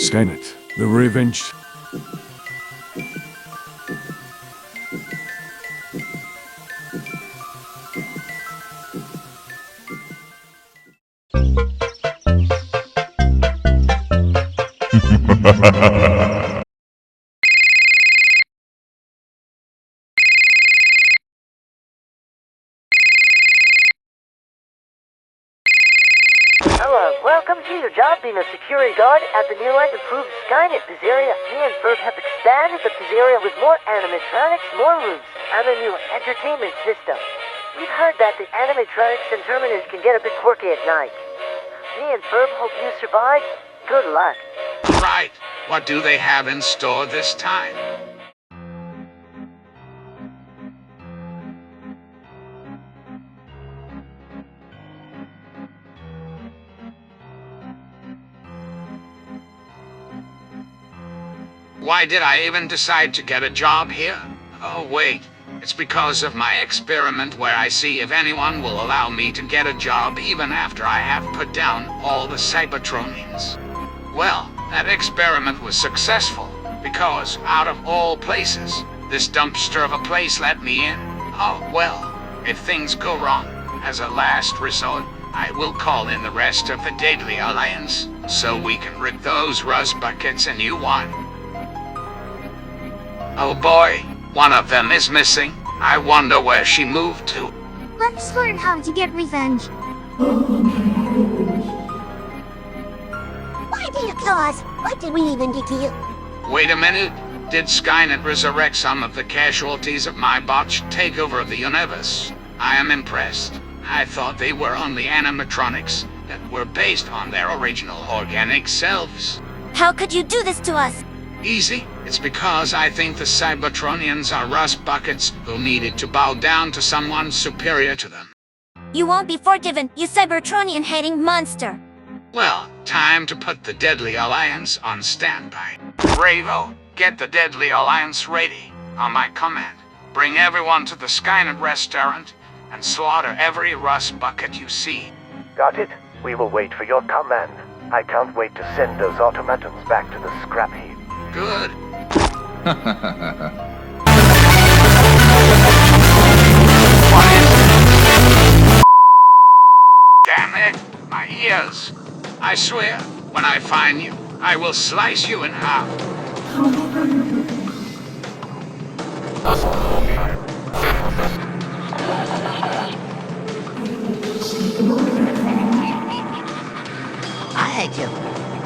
Skynet, the Revenge. Hello, welcome to your job being a security guard at the new and improved Skynet Pizzeria. Me and Ferb have expanded the pizzeria with more animatronics, more rooms, and a new entertainment system. We've heard that the animatronics and Terminators can get a bit quirky at night. Me and Ferb hope you survive. Good luck. Right. What do they have in store this time? Why did I even decide to get a job here? Oh wait, it's because of my experiment where I see if anyone will allow me to get a job even after I have put down all the Cybertronians. Well, that experiment was successful, because out of all places, this dumpster of a place let me in. Oh well, if things go wrong, as a last resort, I will call in the rest of the Deadly Alliance, so we can rid those rust buckets a new one. Oh boy, one of them is missing. I wonder where she moved to. Let's learn how to get revenge. Why did you kill us? What did we even do to you? Wait a minute. Did Skynet resurrect some of the casualties of my botched takeover of the universe? I am impressed. I thought they were only animatronics that were based on their original organic selves. How could you do this to us? Easy. It's because I think the Cybertronians are rust buckets who needed to bow down to someone superior to them. You won't be forgiven, you Cybertronian-hating monster. Well, time to put the Deadly Alliance on standby. Bravo, get the Deadly Alliance ready. On my command, bring everyone to the Skynet restaurant and slaughter every rust bucket you see. Got it? We will wait for your command. I can't wait to send those automatons back to the scrap heap. Good. Damn it, my ears. I swear, when I find you, I will slice you in half.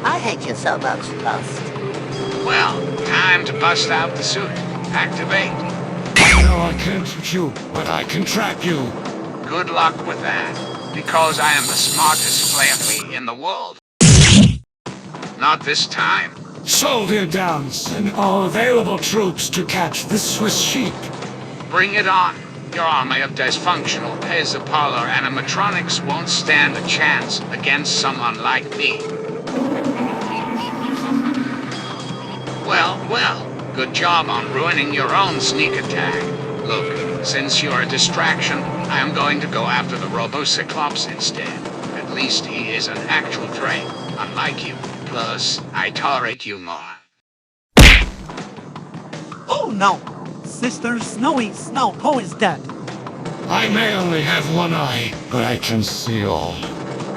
I hate you so much, Rust. Well, time to bust out the suit. Activate. No, I can't shoot you, but I can trap you. Good luck with that, because I am the smartest flea in the world. Not this time. Soldier down, send all available troops to catch the Swiss sheep. Bring it on. Your army of dysfunctional parlor animatronics won't stand a chance against someone like me. Well, good job on ruining your own sneak attack. Look, since you're a distraction, I am going to go after the Robo-Cyclops instead. At least he is an actual threat, unlike you. Plus, I tolerate you more. Oh no! Sister Snowy Snowpo is dead. I may only have one eye, but I can see all.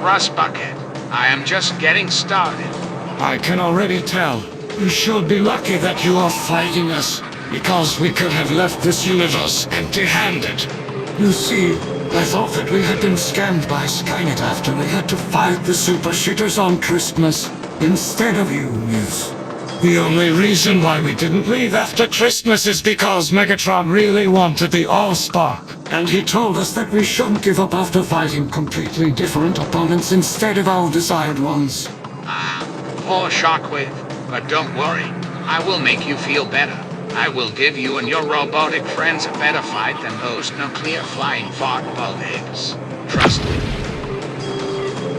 Rust Bucket, I am just getting started. I can already tell. You should be lucky that you are fighting us, because we could have left this universe empty-handed. You see, I thought that we had been scammed by Skynet after we had to fight the super shooters on Christmas, instead of you, Nils. The only reason why we didn't leave after Christmas is because Megatron really wanted the Allspark, and he told us that we shouldn't give up after fighting completely different opponents instead of our desired ones. Poor Shockwave. But don't worry, I will make you feel better. I will give you and your robotic friends a better fight than those nuclear flying fart-balled eggs. Trust me.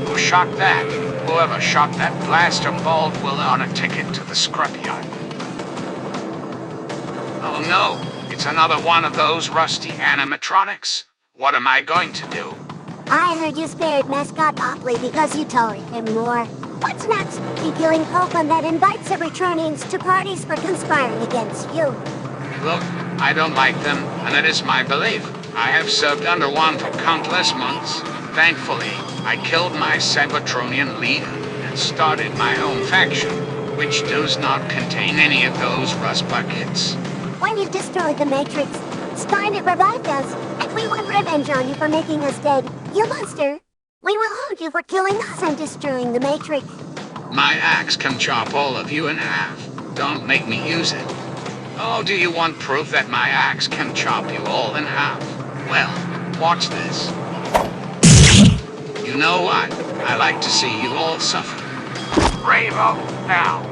Who shot that? Whoever shot that blaster bulb will earn a ticket to the scrapyard. Oh no, it's another one of those rusty animatronics. What am I going to do? I heard you spared Mascot Popley because you tolerate him more. What's next? Be killing Pokemon that invites Cybertronians to parties for conspiring against you. Look, I don't like them, and it is my belief. I have served under one for countless months. Thankfully, I killed my Cybertronian leader and started my own faction, which does not contain any of those rust buckets. When you destroyed the Matrix, Skynet revived us, and we want revenge on you for making us dead. You monster! We will hold you for killing us and destroying the Matrix. My axe can chop all of you in half. Don't make me use it. Oh, do you want proof that my axe can chop you all in half? Well, watch this. You know what? I like to see you all suffer. Bravo, now.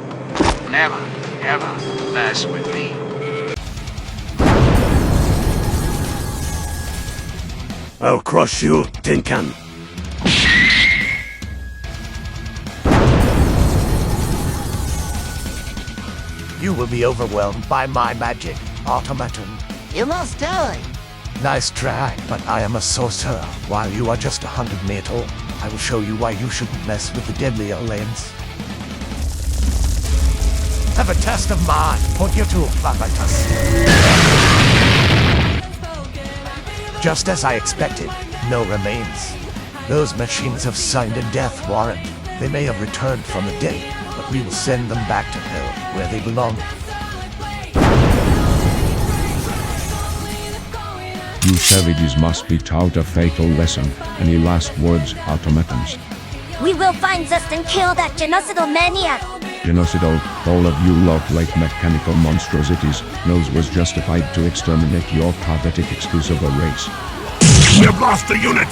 Never, ever mess with me. I'll crush you, Tin Can. You will be overwhelmed by my magic, automaton. You must die. Nice try, but I am a sorcerer, while you are just a hunted mortal. I will show you why you shouldn't mess with the deadlier lanes. Have a test of mine. Put your tool, Flabbitus. Just as I expected, no remains. Those machines have signed a death warrant. They may have returned from the dead, but we will send them back to hell, where they belong. You savages must be taught a fatal lesson. Any last words, automatons? We will find Zest and kill that genocidal maniac. Genocidal, all of you look like mechanical monstrosities. Nils was justified to exterminate your pathetic excuse of a race. We have lost a unit!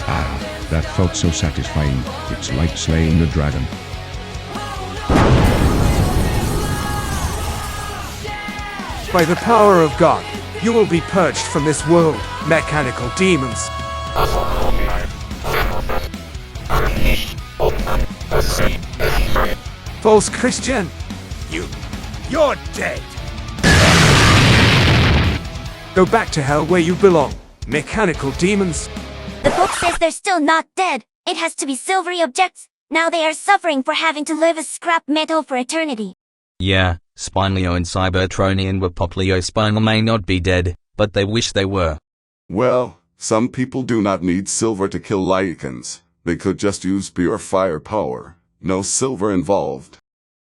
Ah, that felt so satisfying. It's like slaying a dragon. By the power of God, you will be purged from this world, mechanical demons. False Christian! You're dead! Go back to hell where you belong, mechanical demons. The book says they're still not dead. It has to be silvery objects. Now they are suffering for having to live as scrap metal for eternity. Yeah, Spinelio and Cybertronian were Poplio Spinal may not be dead, but they wish they were. Well, some people do not need silver to kill Lycans. They could just use pure firepower. No silver involved.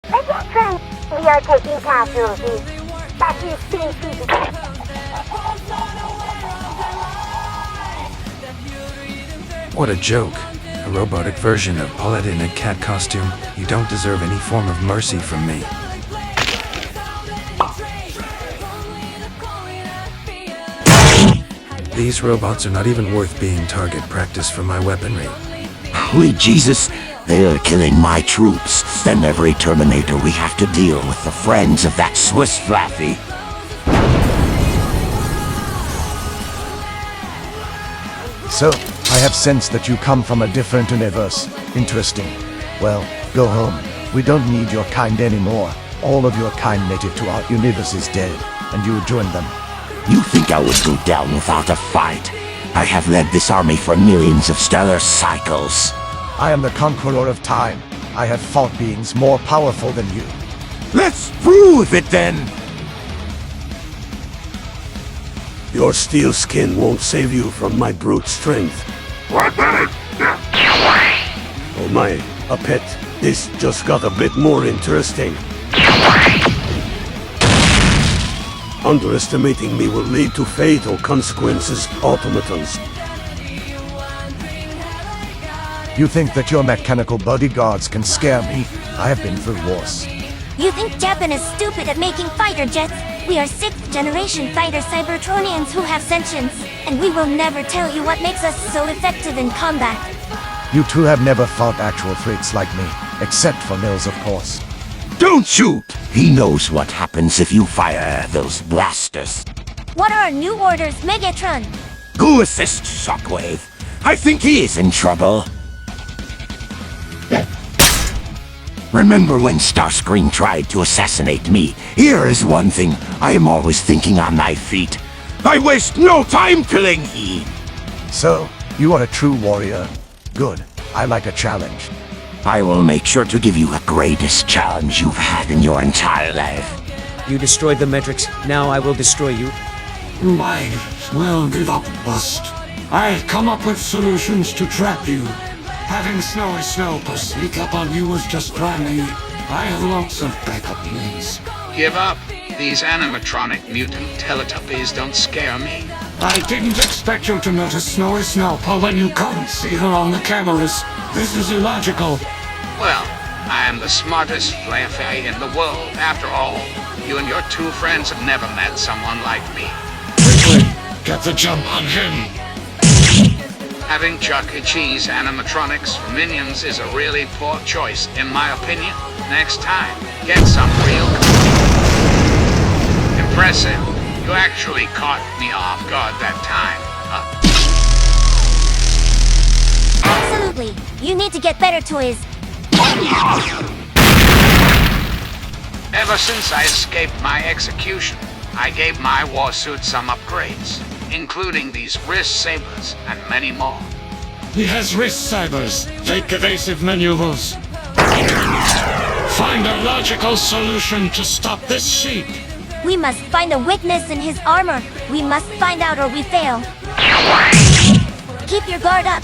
It's your train. We are taking casualties. That is species. What a joke. A robotic version of Paulette in a cat costume. You don't deserve any form of mercy from me. These robots are not even worth being target practice for my weaponry. Holy Jesus, they are killing my troops. Then every Terminator we have to deal with the friends of that Swiss Flaffy. So, I have sensed that you come from a different universe. Interesting. Well, go home. We don't need your kind anymore. All of your kind native to our universe is dead, and you join them. You think I would go down without a fight? I have led this army for millions of stellar cycles. I am the conqueror of time. I have fought beings more powerful than you. Let's prove it then! Your steel skin won't save you from my brute strength. Oh my, a pet. This just got a bit more interesting. Underestimating me will lead to fatal consequences, automatons. You think that your mechanical bodyguards can scare me? I have been through worse. You think Japan is stupid at making fighter jets? We are 6th generation fighter Cybertronians who have sentience, and we will never tell you what makes us so effective in combat. You two have never fought actual threats like me, except for Nils, of course. Don't shoot! He knows what happens if you fire those blasters. What are our new orders, Megatron? Go assist Shockwave. I think he is in trouble. Remember when Starscream tried to assassinate me? Here is one thing I am always thinking on my feet. I waste no time killing he. So, You are a true warrior. Good. I like a challenge. I will make sure to give you the greatest challenge you've had in your entire life. You destroyed the Matrix, now I will destroy you. You might as well give up, Bust. I've come up with solutions to trap you. Having Snowy Snoper sneak up on you was just planning. I have lots of backup plans. Give up. These animatronic mutant Teletubbies don't scare me. I didn't expect you to notice Snowy Snoper when you can't see her on the cameras. This is illogical. Well, I am the smartest flay in the world, after all. You and your two friends have never met someone like me. Quickly, get the jump on him. Having Chuck E. Cheese animatronics for minions is a really poor choice, in my opinion. Next time, get some real... Impressive. You actually caught me off guard that time. Absolutely. You need to get better toys. Ever since I escaped my execution, I gave my warsuit some upgrades, including these wrist sabers and many more. He has wrist sabers. Take evasive maneuvers. Find a logical solution to stop this sheep. We must find a weakness in his armor. We must find out or we fail. Keep your guard up.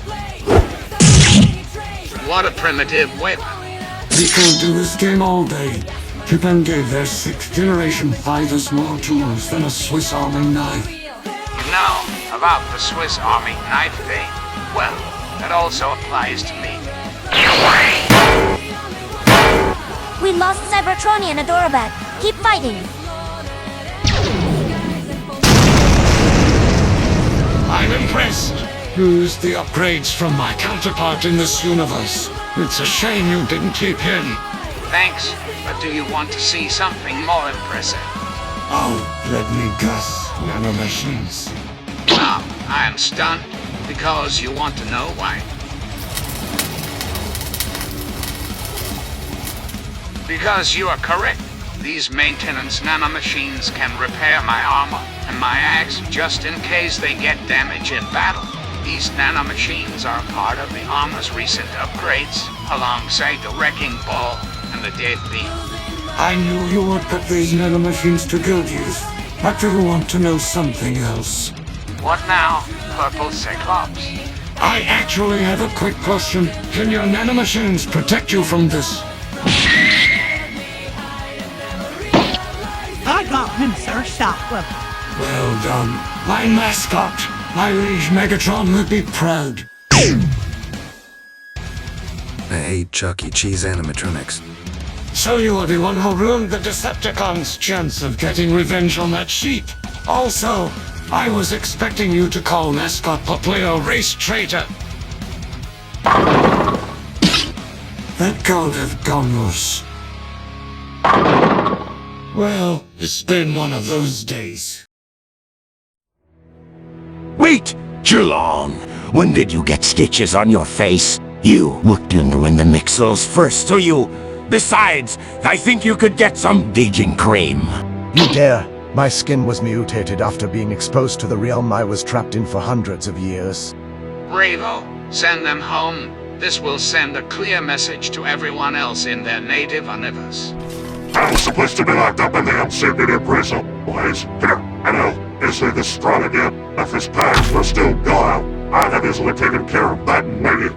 What a primitive weapon. We could do this game all day. Japan gave their 6th generation fighters more tools than a Swiss Army knife. You know about the Swiss Army knife thing? Well, that also applies to me. We lost Cybertronian and Adorabat. Keep fighting. I'm impressed. Use the upgrades from my counterpart in this universe. It's a shame you didn't keep him. Thanks, but do you want to see something more impressive? Oh, let me guess. Nanomachines. Now, I am stunned because you want to know why. Because you are correct. These maintenance nanomachines can repair my armor and my axe just in case they get damage in battle. These nanomachines are part of the armor's recent upgrades, alongside the Wrecking Ball and the Dead Beam. I knew you would put these nanomachines to good use. I do want to know something else. What now, Purple Cyclops? I actually have a quick question. Can your nanomachines protect you from this? I got him, sir. Shockwave. Well done. My mascot, my liege Megatron, would be proud. I hate Chuck E. Cheese animatronics. So you are the one who ruined the Decepticons' chance of getting revenge on that sheep. Also, I was expecting you to call mascot Popley a race traitor. That could have gone worse. Well, it's been one of those days. Wait! Geelong! When did you get stitches on your face? You looked into in the mixels first, so you... Besides, I think you could get some digging cream. You dare! My skin was mutated after being exposed to the realm I was trapped in for hundreds of years. Bravo, send them home. This will send a clear message to everyone else in their native universe. I'm supposed to be locked up in the unsacred prison. Boys, here, hello. Is he this strong again? If his parents were still gone, I'd have easily taken care of that maybe.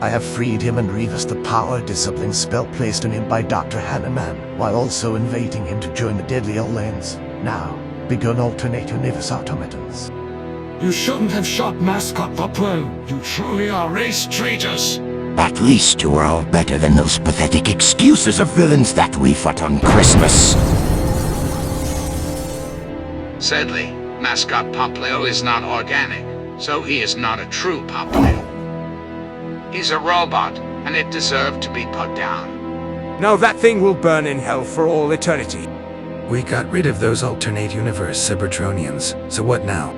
I have freed him and reversed the power discipline spell placed on him by Dr. Hanneman, while also inviting him to join the Deadly Lanes. Now, begun alternate universe automatons. You shouldn't have shot mascot Popley. You truly are race traitors. At least you are all better than those pathetic excuses of villains that we fought on Christmas. Sadly, mascot Popley is not organic, so he is not a true Popley. He's a robot, and it deserved to be put down. No, that thing will burn in hell for all eternity. We got rid of those alternate universe Cybertronians, so what now?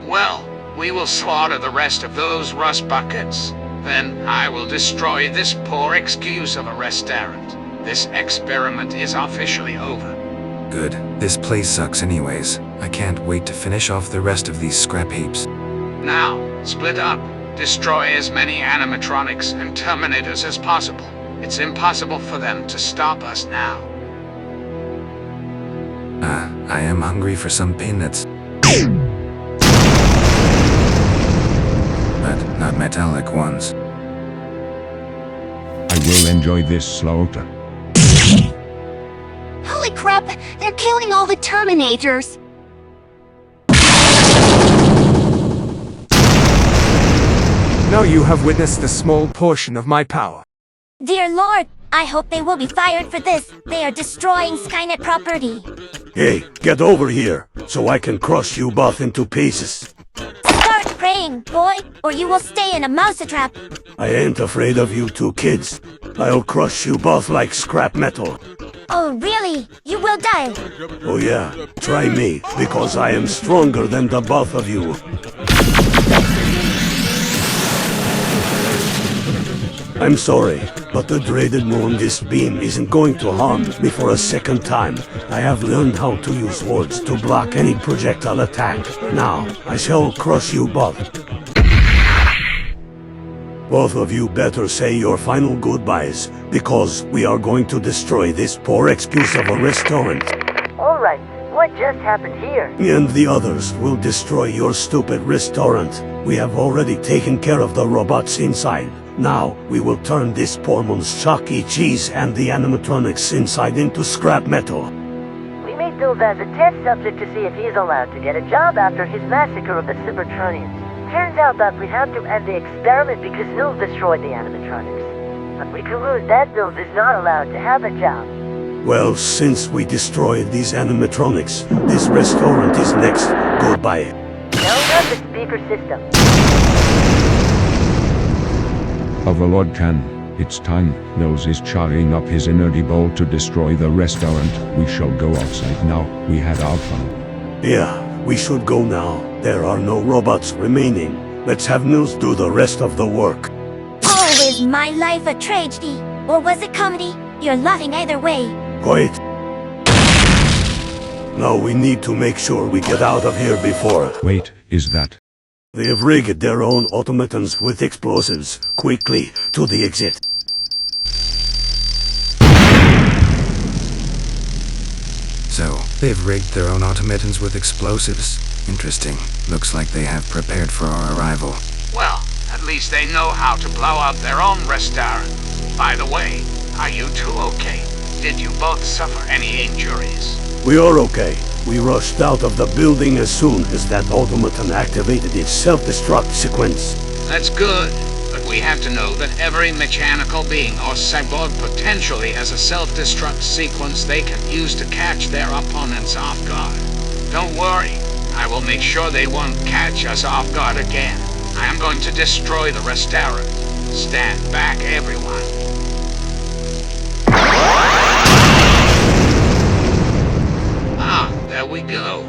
Well, we will slaughter the rest of those rust buckets. Then I will destroy this poor excuse of a restaurant. This experiment is officially over. Good. This place sucks anyways. I can't wait to finish off the rest of these scrap heaps. Now, split up. Destroy as many animatronics and Terminators as possible. It's impossible for them to stop us now. I am hungry for some peanuts. But not metallic ones. I will enjoy this slaughter. Holy crap! They're killing all the Terminators! Now you have witnessed a small portion of my power. Dear Lord, I hope they will be fired for this. They are destroying Skynet property. Hey, get over here, so I can crush you both into pieces. Start praying, boy, or you will stay in a mousetrap. I ain't afraid of you two kids. I'll crush you both like scrap metal. Oh, really? You will die. Oh yeah, try me, because I am stronger than the both of you. I'm sorry, but the dreaded Mundis beam isn't going to harm me for a second time. I have learned how to use words to block any projectile attack. Now, I shall crush you both. Both of you better say your final goodbyes, because we are going to destroy this poor excuse of a restaurant. Alright, what just happened here? And the others will destroy your stupid restaurant. We have already taken care of the robots inside. Now, we will turn this poor man's Chuck E. Cheese and the animatronics inside into scrap metal. We made Nils as a test subject to see if he's allowed to get a job after his massacre of the Cybertronians. Turns out that we have to end the experiment because Nils destroyed the animatronics. But we conclude that Nils is not allowed to have a job. Well, since we destroyed these animatronics, this restaurant is next. Goodbye. Now run the speaker system. Overlord Khan, it's time. Nils is charging up his energy ball to destroy the restaurant. We shall go outside now. We had our fun. Yeah, we should go now. There are no robots remaining. Let's have Nils do the rest of the work. Oh, is my life a tragedy? Or was it comedy? You're laughing either way. Quiet. Now we need to make sure we get out of here before. Wait, is that? They have rigged their own automatons with explosives. Quickly, to the exit. So, they've rigged their own automatons with explosives. Interesting. Looks like they have prepared for our arrival. Well, at least they know how to blow up their own restaurant. By the way, are you two okay? Did you both suffer any injuries? We are okay. We rushed out of the building as soon as that automaton activated its self-destruct sequence. That's good, but we have to know that every mechanical being or cyborg potentially has a self-destruct sequence they can use to catch their opponents off guard. Don't worry, I will make sure they won't catch us off guard again. I am going to destroy the restaurant. Stand back, everyone. There we go.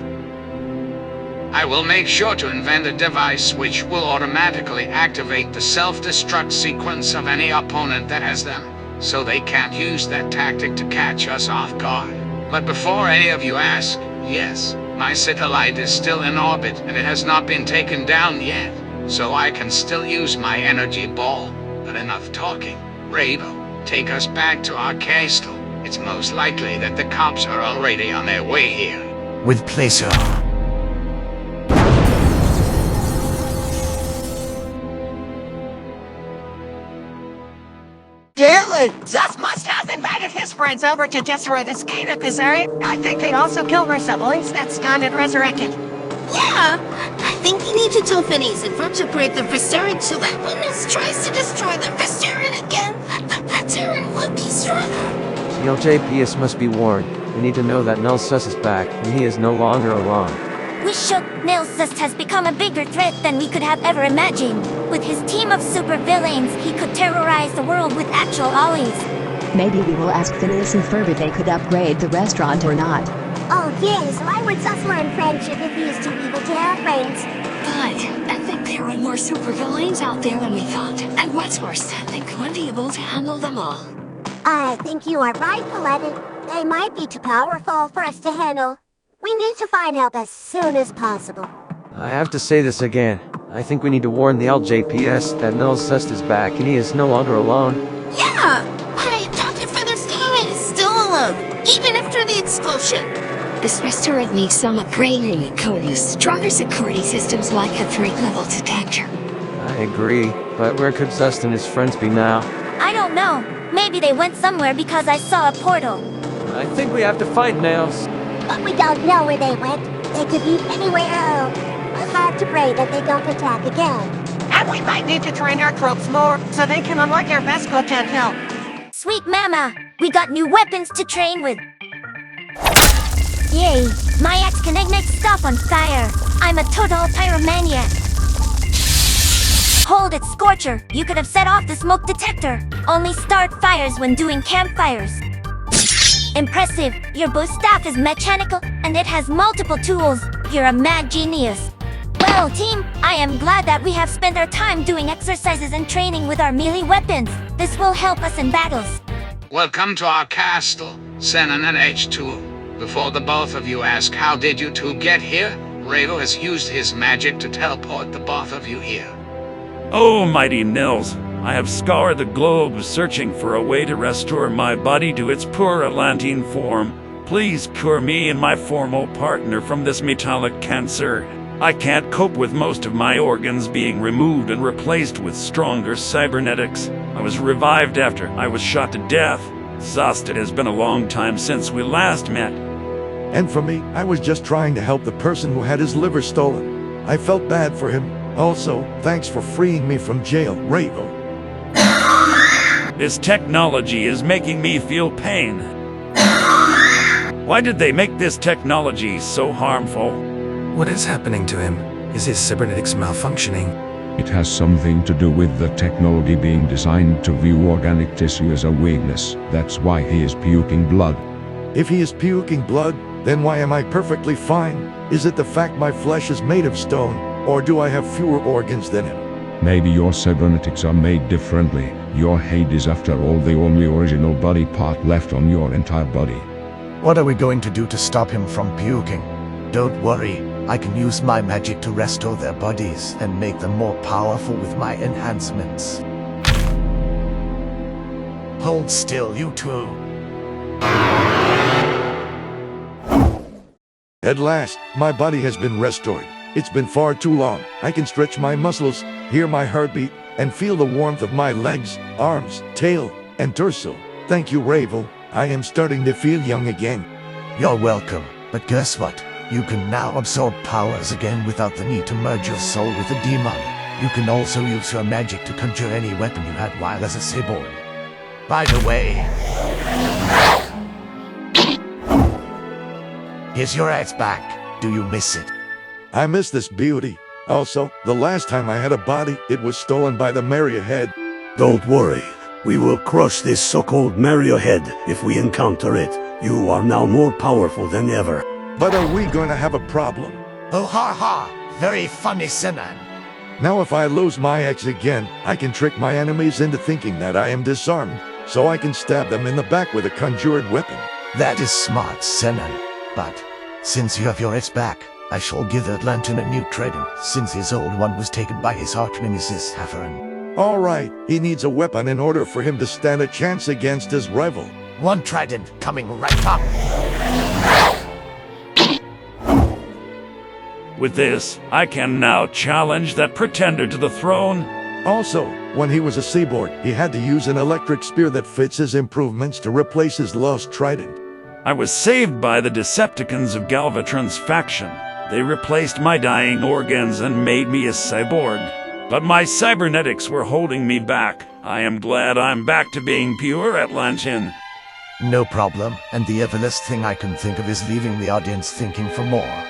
I will make sure to invent a device which will automatically activate the self-destruct sequence of any opponent that has them, so they can't use that tactic to catch us off guard. But before any of you ask, yes, my satellite is still in orbit and it has not been taken down yet, so I can still use my energy ball. But enough talking. Rabo, take us back to our castle. It's most likely that the cops are already on their way here. With pleasure. Dude, Zusmust has invited his friends over to destroy the Skynet Pizzeria. I think they also killed our siblings that Skynet resurrected. Yeah, I think you need to tell Phineas and Ferb to break the Viserion so that when Nils tries to destroy the Viserion again, the Viserion will be stronger. CLJPS must be warned. We need to know that Nils is back, and he is no longer alone. We shook. Nils has become a bigger threat than we could have ever imagined. With his team of supervillains, he could terrorize the world with actual ollies. Maybe we will ask Phineas and Ferb if they could upgrade the restaurant or not. Oh yes, why would us learn friendship if he is too evil to have friends? But I think there are more supervillains out there than we thought. And what's worse, I think we're able to handle them all. I think you are right, Paladin. They might be too powerful for us to handle. We need to find help as soon as possible. I have to say this again. I think we need to warn the LJPS that Nils Sest is back and he is no longer alone. Yeah! But Dr. Featherstone is still alone, even after the explosion. This restaurant needs some upgrading and could use stronger security systems like a 3-level detector. I agree, but where could Zest and his friends be now? I don't know. Maybe they went somewhere because I saw a portal. I think we have to fight Nils. But we don't know where they went. They could be anywhere. It's hard to pray that they don't attack again. And we might need to train our troops more so they can unlock our best potential. Sweet mama, we got new weapons to train with. Yay, my axe can ignite stuff on fire. I'm a total pyromaniac. Hold it, Scorcher. You could have set off the smoke detector. Only start fires when doing campfires. Impressive. Your bow staff is mechanical and it has multiple tools. You're a mad genius. Well, team, I am glad that we have spent our time doing exercises and training with our melee weapons. This will help us in battles. Welcome to our castle, Senan and H2. Before the both of you ask how did you two get here, Ravo has used his magic to teleport the both of you here. Oh, mighty Nils, I have scoured the globe searching for a way to restore my body to its poor Atlantean form. Please cure me and my former partner from this metallic cancer. I can't cope with most of my organs being removed and replaced with stronger cybernetics. I was revived after I was shot to death. Zast, it has been a long time since we last met. And for me, I was just trying to help the person who had his liver stolen. I felt bad for him. Also, thanks for freeing me from jail, Ravo. This technology is making me feel pain. Why did they make this technology so harmful? What is happening to him? Is his cybernetics malfunctioning? It has something to do with the technology being designed to view organic tissue as a weakness. That's why he is puking blood. If he is puking blood, then why am I perfectly fine? Is it the fact my flesh is made of stone, or do I have fewer organs than him? Maybe your cybernetics are made differently. Your head is after all the only original body part left on your entire body. What are we going to do to stop him from puking? Don't worry, I can use my magic to restore their bodies and make them more powerful with my enhancements. Hold still, you two. At last, my body has been restored. It's been far too long. I can stretch my muscles, hear my heartbeat, and feel the warmth of my legs, arms, tail, and torso. Thank you, Ravo. I am starting to feel young again. You're welcome. But guess what? You can now absorb powers again without the need to merge your soul with a demon. You can also use your magic to conjure any weapon you had while as a cyborg. By the way, here's your axe back. Do you miss it? I miss this beauty. Also, the last time I had a body, it was stolen by the Marionhead. Don't worry. We will crush this so-called Marionhead if we encounter it. You are now more powerful than ever. But are we going to have a problem? Oh ha ha! Very funny, Sinan. Now if I lose my axe again, I can trick my enemies into thinking that I am disarmed, so I can stab them in the back with a conjured weapon. That is smart, Sinan. But, since you have your axe back, I shall give the Atlantean a new trident, since his old one was taken by his arch-nemesis Haverin. Alright, he needs a weapon in order for him to stand a chance against his rival. One trident coming right up. With this, I can now challenge that pretender to the throne. Also, when he was a cyborg, he had to use an electric spear that fits his improvements to replace his lost trident. I was saved by the Decepticons of Galvatron's faction. They replaced my dying organs and made me a cyborg. But my cybernetics were holding me back. I am glad I'm back to being pure Atlantean. No problem, and the everless thing I can think of is leaving the audience thinking for more.